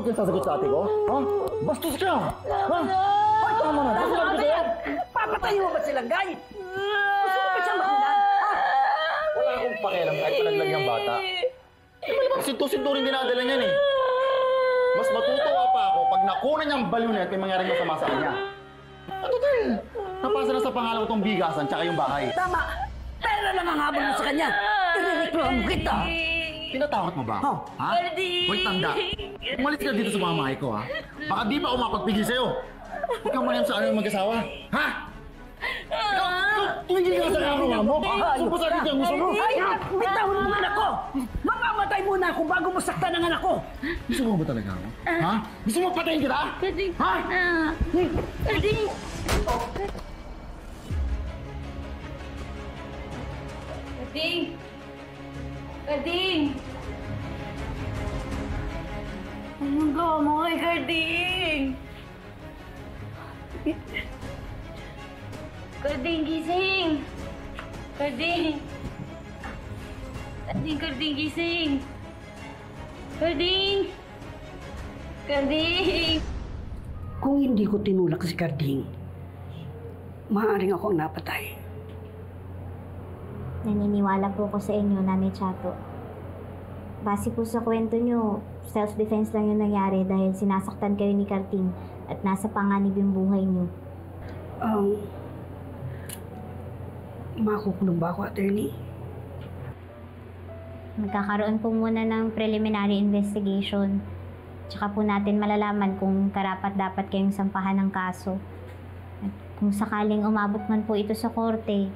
ka sasagot sa ate ko? Ha? Bastos ka! Ha? Ay, tama na! Bastos ka yan! Papatayin mo ba silang Guy? Gusto mo ba siyang makunan? Wala akong pakialam kahit palaglag yung bata. Di ba naman sinto-sinturin dinadala niyan eh? Mas matutuwa pa ako pag nakunan niyang baliw na at may mangyaring masama sa kanya. Ano dahil? Napasa na sa pangalan ko itong bigasan tsaka yung bahay. Tama! Pera lang ang habol mo sa kanya! Irereklamo kita! Tinatakot mo ba ako? Ha? Hoy, tanda. Umalis ka dito sa mamahay ko, ha? Baka di pa ako mapagpigil sa'yo. Huwag kang mangyam sa aming mag-asawa. Ha? Tumigil ka sa karawa mo. Kung sa akin gusto mo. Ay! Bitawan mo ang anak ko! Mamamatay muna ako bago mo saktan ang anak ko! Gusto mo ba talaga ako? Ha? Gusto mo patayin kita? Kading! Ha? Kading! Kading! Kading! Anong gawa mo kay Kading? Kading, gising! Kading! Kading, gising! Kading! Kading! Kung hindi ko tinulak si Carding, maaaring ako ang napatay. Naniniwala po ko sa inyo, Nanay Chato. Base po sa kwento nyo, self-defense lang yung nangyari dahil sinasaktan kayo ni Carding at nasa panganib yung buhay nyo. Makukulong ba ako, attorney? Magkakaroon po muna ng preliminary investigation. Tsaka po natin malalaman kung karapat-dapat kayong sampahan ng kaso. At kung sakaling umabot man po ito sa korte,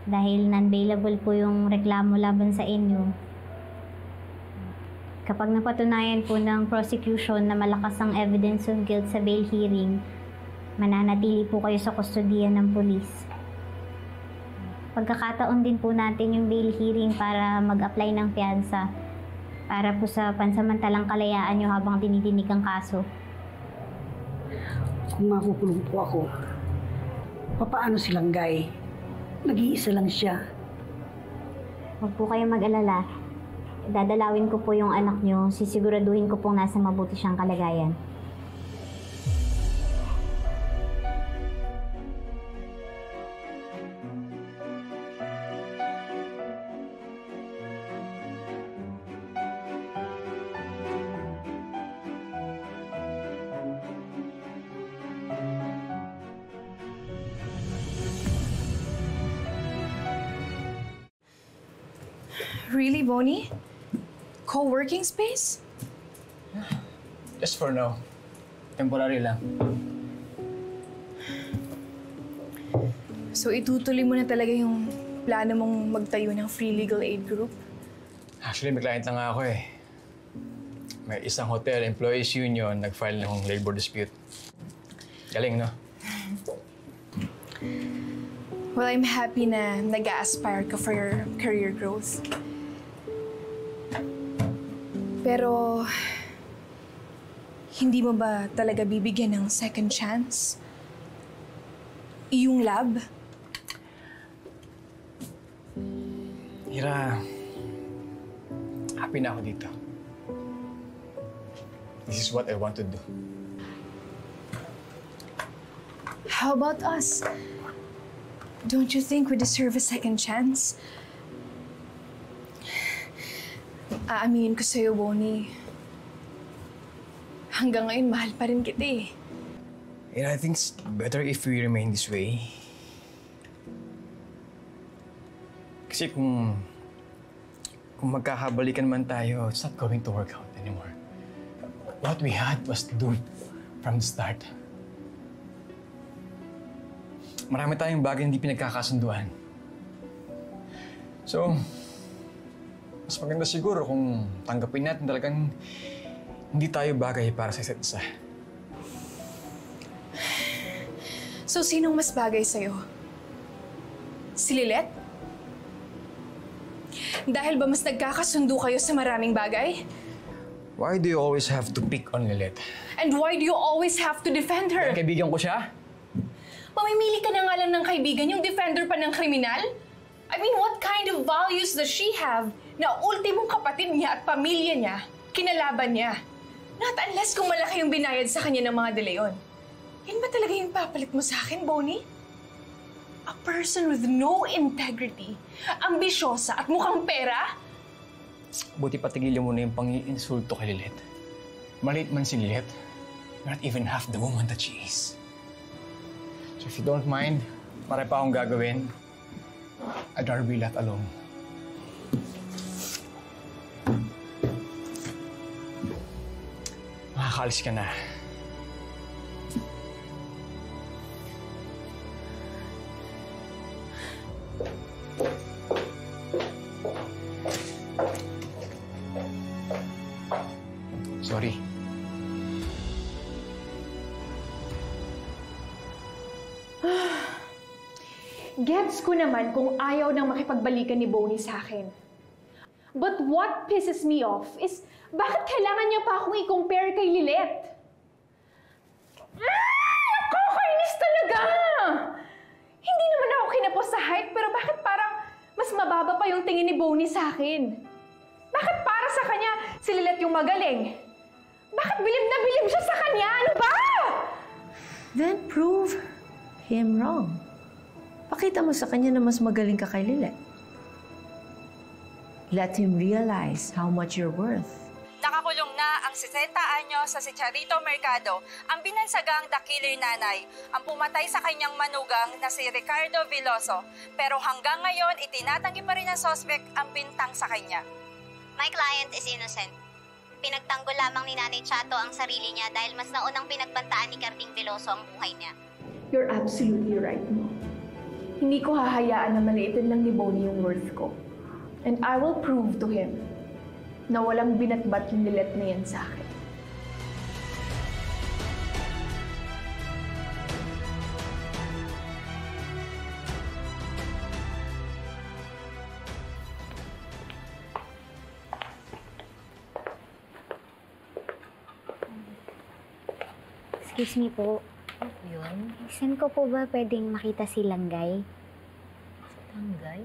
dahil non-bailable po yung reklamo laban sa inyo, kapag napatunayan po ng prosecution na malakas ang evidence of guilt sa bail hearing, mananatili po kayo sa kustodiya ng pulis. Pagkakataon din po natin yung bail hearing para mag-apply ng fianza para po sa pansamantalang kalayaan nyo habang dinidinig ang kaso. Kung makukulong po ako, papaano silang Guy? Nag-iisa lang siya. Huwag po kayong mag-alala. Dadalawin ko po yung anak nyo, sisiguraduhin ko pong nasa mabuti siyang kalagayan. Really, Bonnie? Co-working space? Just for now. Temporary lang. So, itutuloy mo na talaga yung plano mong magtayo ng free legal aid group? Actually, may client lang ako eh. May isang hotel employees union nag-file ng labor dispute. Galing, no? Well, I'm happy na nag-a-aspire ka for your career growth. Pero, hindi mo ba talaga bibigyan ng second chance? Iyong lab? Ira, happy na ako dito. This is what I want to do. How about us? Don't you think we deserve a second chance? Aaminin ko sa'yo, Bonnie. Hanggang ngayon, mahal pa rin kita eh. Ira, I think it's better if we remain this way. Kasi kung magkakabalikan man tayo, it's not going to work out anymore. What we had was doomed from the start. Marami tayong bagay hindi pinagkakasunduan. So, mas maganda siguro kung tanggapin natin talagang hindi tayo bagay para sa isa't isa. So, sinong mas bagay sa'yo? Si Lilet? Dahil ba mas nagkakasundo kayo sa maraming bagay? Why do you always have to pick on Lilet? And why do you always have to defend her? Dahil kaibigan ko siya? Mamimili ka na nga lang ng kaibigan, yung defender pa ng kriminal? I mean, what kind of values does she have na ultimong kapatid niya at pamilya niya, kinalaban niya? Not unless kung malaki yung binayad sa kanya ng mga De Leon. Yan ba talaga yung papalit mo sa akin, Bonnie? A person with no integrity, ambisyosa at mukhang pera? Buti patigilin mo na yung pang-iinsulto kay Lilet. Maliit man si Lilet, not even half the woman that she is. So if you don't mind, marami pa akong gagawin. I'd rather be left alone. Makakaalis ka na. Sorry. Gets ko naman kung ayaw nang makipagbalikan ni Bonnie sa akin. But what pisses me off is, bakit kailangan niya pa akong i-compare kay Lilet? Nakakainis talaga! Hindi naman ako kinapos sa height, pero bakit parang mas mababa pa yung tingin ni Bonnie sa akin? Bakit para sa kanya si Lilet yung magaling? Bakit bilib na bilib siya sa kanya? Ano ba? Then prove him wrong. Pakita mo sa kanya na mas magaling ka kay Lilet. Let him realize how much you're worth. Nakakulong na ang 60 anyos sa si Charito Mercado, ang binansagang The Killer Nanay, ang pumatay sa kanyang manugang na si Ricardo Veloso. Pero hanggang ngayon, itinatanggi pa rin ng suspect ang bintang sa kanya. My client is innocent. Pinagtanggol lamang ni Nanay Chato ang sarili niya dahil mas naunang pinagbantaan ni Carding Veloso ang buhay niya. You're absolutely right, Mo. Hindi ko hahayaan na maliitin lang ni Bonnie yung worth ko. And I will prove to him na walang binatbat yung Lilet na yan sa akin. Excuse me po. Yun? Saan ko po ba pwedeng makita si Langgay? Tanggay?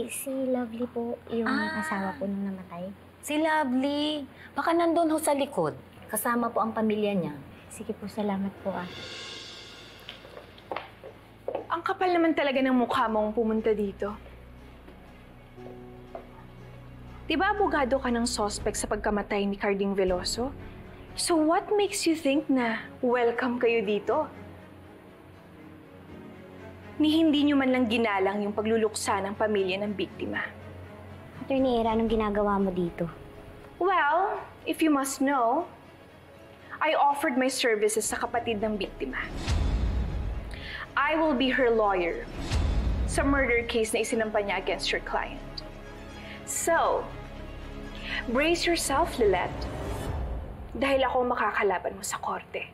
Si Lovely po, yung asawa po nung namatay. Si Lovely. Baka nandun ho sa likod. Kasama po ang pamilya niya. Sige po, salamat po ah. Ang kapal naman talaga ng mukha mong pumunta dito. Di ba abogado ka ng suspect sa pagkamatay ni Carding Veloso? So what makes you think na welcome kayo dito? Ni hindi nyo man lang ginalang yung pagluluksa ng pamilya ng biktima. Attorney Era, anong ginagawa mo dito? Well, if you must know, I offered my services sa kapatid ng biktima. I will be her lawyer sa murder case na isinampa niya against your client. So, brace yourself, Lilet, dahil ako makakalaban mo sa korte.